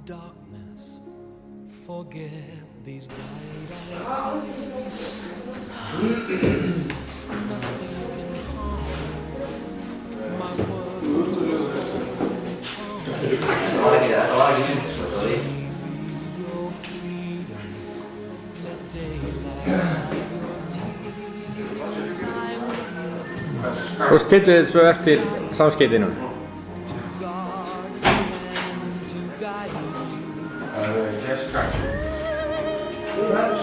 darkness, forget these bright eyes. Nothing can harm my words. Your freedom, let daylight. Og stillið þið svo eftir samskeytinu.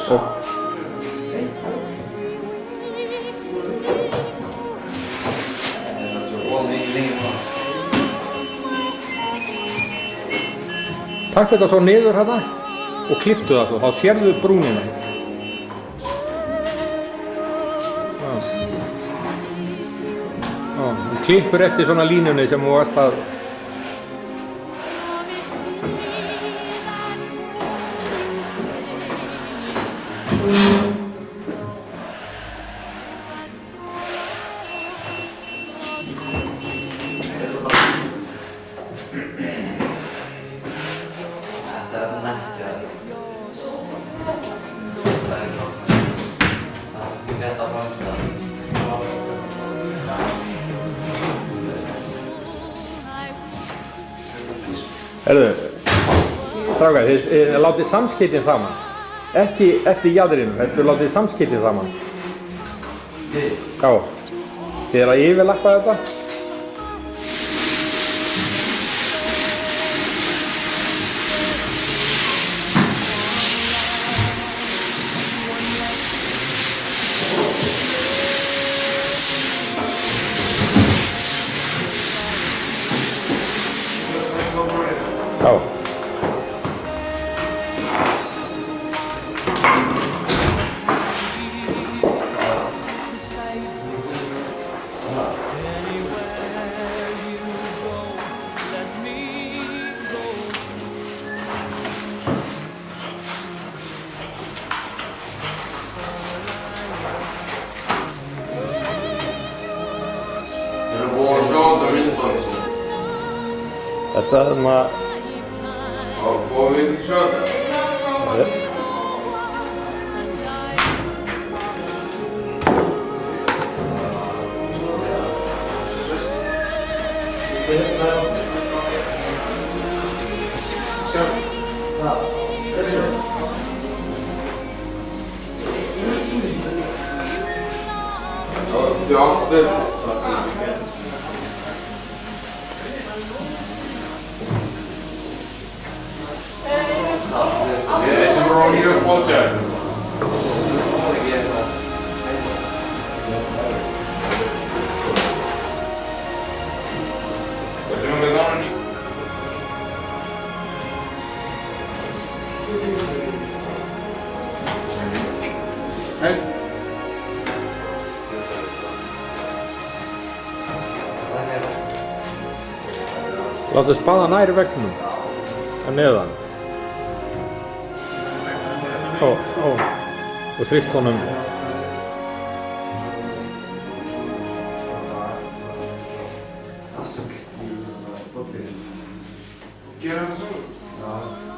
Og takk þetta svo niður hérna og klipptu það svo, þá sérðu brúnina. Þú klippur eftir svona línunni sem þú varst að Herðu, strákar, þið látið samskeytin saman. Ekki eftir jaðrinum, þið látið samskeytin saman. Já, þið að yfirlappa þetta. Já. Þetta er maður. Ja, får vi köra? Ja. Ja, det. Det är inte bra att göra på det. Láttu spaða nær veggnum. Að neðan. Og þrýst honum. Gör han så? Ja.